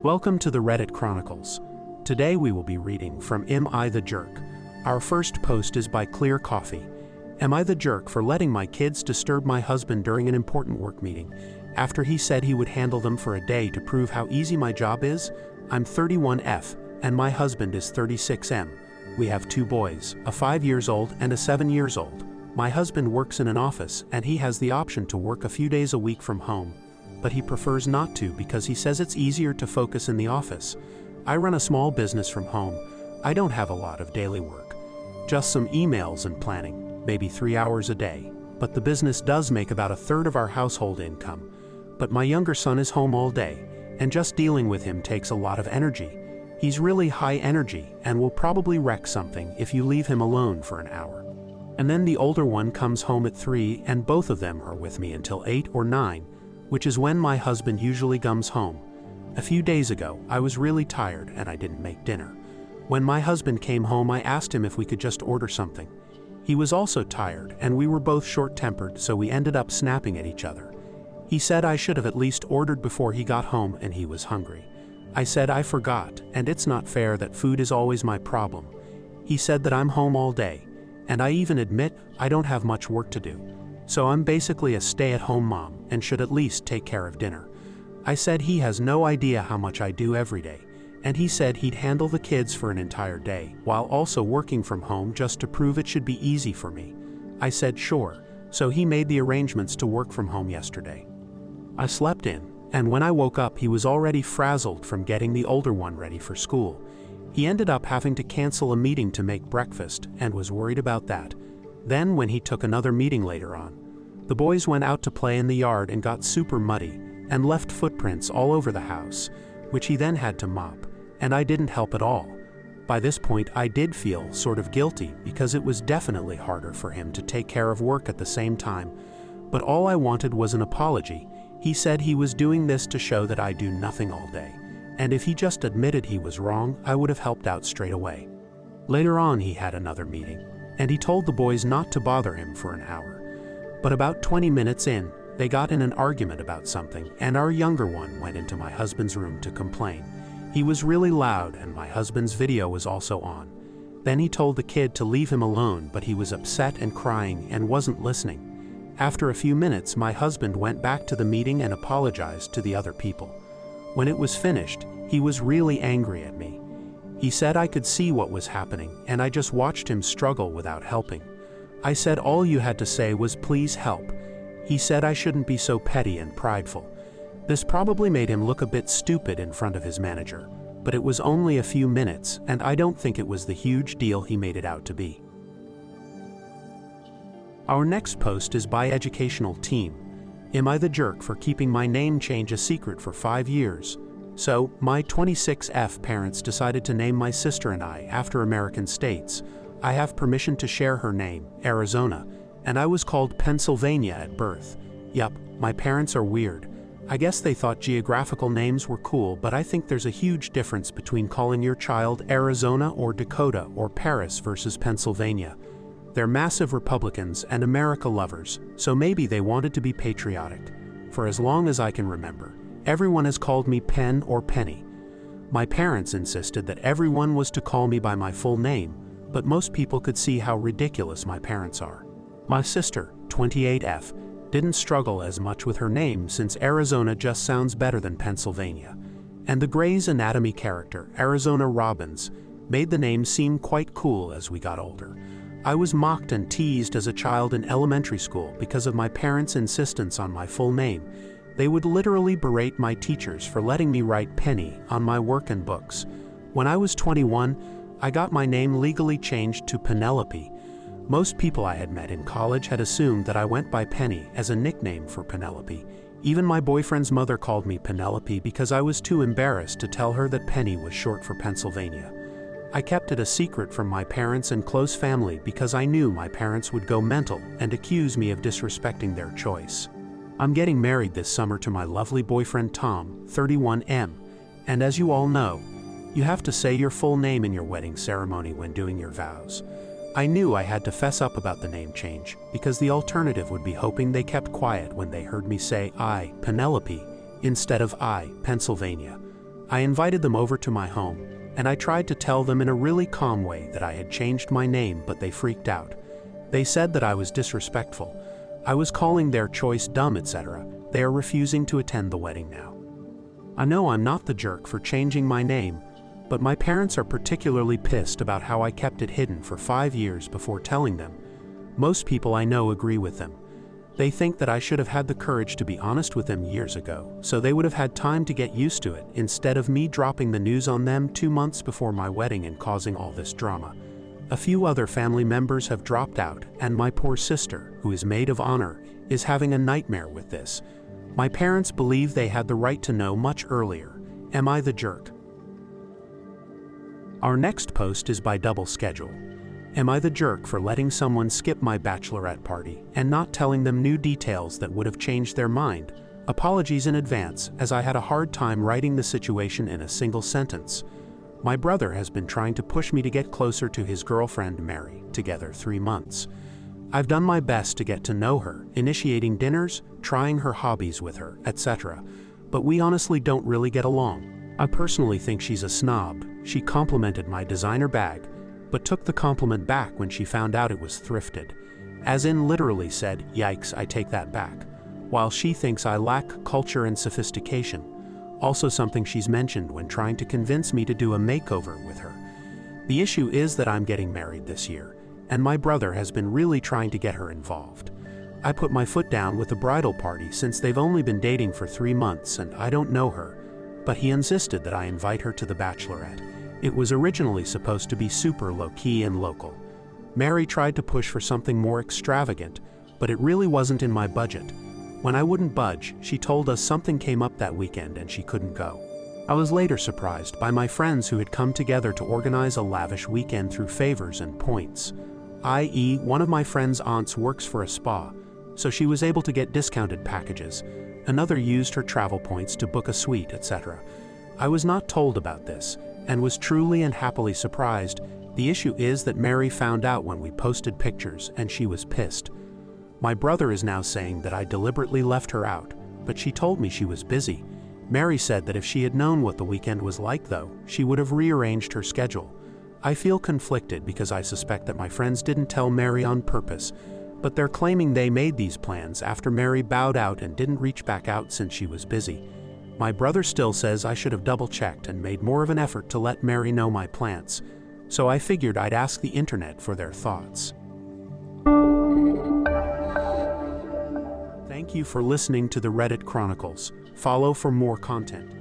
Welcome to the Reddit Chronicles. Today we will be reading from Am I the Jerk? Our first post is by Clear Coffee. Am I the jerk for letting my kids disturb my husband during an important work meeting after he said he would handle them for a day to prove how easy my job is? I'm 31F and my husband is 36M. We have 2 boys, a 5 years old and a 7 years old. My husband works in an office and he has the option to work a few days a week from home, but he prefers not to because he says it's easier to focus in the office. I run a small business from home. I don't have a lot of daily work, just some emails and planning, maybe 3 hours a day. But the business does make about a third of our household income. But my younger son is home all day, and just dealing with him takes a lot of energy. He's really high energy and will probably wreck something if you leave him alone for an hour. And then the older one comes home at 3 and both of them are with me until 8 or 9, which is when my husband usually comes home. A few days ago, I was really tired and I didn't make dinner. When my husband came home, I asked him if we could just order something. He was also tired and we were both short-tempered, so we ended up snapping at each other. He said I should have at least ordered before he got home and he was hungry. I said I forgot and it's not fair that food is always my problem. He said that I'm home all day, and I even admit I don't have much work to do. So I'm basically a stay-at-home mom and should at least take care of dinner. I said he has no idea how much I do every day, and he said he'd handle the kids for an entire day while also working from home just to prove it should be easy for me. I said sure, so he made the arrangements to work from home yesterday. I slept in, and when I woke up he was already frazzled from getting the older one ready for school. He ended up having to cancel a meeting to make breakfast and was worried about that. Then when he took another meeting later on, the boys went out to play in the yard and got super muddy and left footprints all over the house, which he then had to mop, and I didn't help at all. By this point I did feel sort of guilty because it was definitely harder for him to take care of work at the same time, but all I wanted was an apology. He said he was doing this to show that I do nothing all day, and if he just admitted he was wrong, I would have helped out straight away. Later on he had another meeting, and he told the boys not to bother him for an hour. But about 20 minutes in, they got in an argument about something, and our younger one went into my husband's room to complain. He was really loud and my husband's video was also on. Then he told the kid to leave him alone, but he was upset and crying and wasn't listening. After a few minutes, my husband went back to the meeting and apologized to the other people. When it was finished, he was really angry at me. He said I could see what was happening and I just watched him struggle without helping. I said all you had to say was please help. He said I shouldn't be so petty and prideful. This probably made him look a bit stupid in front of his manager, but it was only a few minutes and I don't think it was the huge deal he made it out to be. Our next post is by Educational Team. Am I the jerk for keeping my name change a secret for 5 years? So, my 26F parents decided to name my sister and I after American states. I have permission to share her name, Arizona, and I was called Pennsylvania at birth. Yup, my parents are weird. I guess they thought geographical names were cool, but I think there's a huge difference between calling your child Arizona or Dakota or Paris versus Pennsylvania. They're massive Republicans and America lovers, so maybe they wanted to be patriotic. For as long as I can remember, everyone has called me Penn or Penny. My parents insisted that everyone was to call me by my full name, but most people could see how ridiculous my parents are. My sister, 28F, didn't struggle as much with her name since Arizona just sounds better than Pennsylvania. And the Grey's Anatomy character, Arizona Robbins, made the name seem quite cool as we got older. I was mocked and teased as a child in elementary school because of my parents' insistence on my full name. They would literally berate my teachers for letting me write Penny on my work and books. When I was 21, I got my name legally changed to Penelope. Most people I had met in college had assumed that I went by Penny as a nickname for Penelope. Even my boyfriend's mother called me Penelope because I was too embarrassed to tell her that Penny was short for Pennsylvania. I kept it a secret from my parents and close family because I knew my parents would go mental and accuse me of disrespecting their choice. I'm getting married this summer to my lovely boyfriend Tom, 31M, and as you all know, you have to say your full name in your wedding ceremony when doing your vows. I knew I had to fess up about the name change because the alternative would be hoping they kept quiet when they heard me say I, Penelope, instead of I, Pennsylvania. I invited them over to my home, and I tried to tell them in a really calm way that I had changed my name, but they freaked out. They said that I was disrespectful. I was calling their choice dumb, etc. They are refusing to attend the wedding now. I know I'm not the jerk for changing my name, but my parents are particularly pissed about how I kept it hidden for 5 years before telling them. Most people I know agree with them. They think that I should have had the courage to be honest with them years ago, so they would have had time to get used to it, instead of me dropping the news on them 2 months before my wedding and causing all this drama. A few other family members have dropped out, and my poor sister, who is maid of honor, is having a nightmare with this. My parents believe they had the right to know much earlier. Am I the jerk? Our next post is by Double Schedule. Am I the jerk for letting someone skip my bachelorette party and not telling them new details that would have changed their mind? Apologies in advance, as I had a hard time writing the situation in a single sentence. My brother has been trying to push me to get closer to his girlfriend Mary, together 3 months. I've done my best to get to know her, initiating dinners, trying her hobbies with her, etc. But we honestly don't really get along. I personally think she's a snob. She complimented my designer bag, but took the compliment back when she found out it was thrifted. As in literally said, "Yikes, I take that back," while she thinks I lack culture and sophistication. Also something she's mentioned when trying to convince me to do a makeover with her. The issue is that I'm getting married this year, and my brother has been really trying to get her involved. I put my foot down with the bridal party since they've only been dating for 3 months and I don't know her, but he insisted that I invite her to the Bachelorette. It was originally supposed to be super low-key and local. Mary tried to push for something more extravagant, but it really wasn't in my budget. When I wouldn't budge, she told us something came up that weekend and she couldn't go. I was later surprised by my friends who had come together to organize a lavish weekend through favors and points. I.e., one of my friend's aunts works for a spa, so she was able to get discounted packages. Another used her travel points to book a suite, etc. I was not told about this, and was truly and happily surprised. The issue is that Mary found out when we posted pictures, and she was pissed. My brother is now saying that I deliberately left her out, but she told me she was busy. Mary said that if she had known what the weekend was like though, she would have rearranged her schedule. I feel conflicted because I suspect that my friends didn't tell Mary on purpose, but they're claiming they made these plans after Mary bowed out and didn't reach back out since she was busy. My brother still says I should have double-checked and made more of an effort to let Mary know my plans, so I figured I'd ask the internet for their thoughts. Thank you for listening to the Reddit Chronicles. Follow for more content.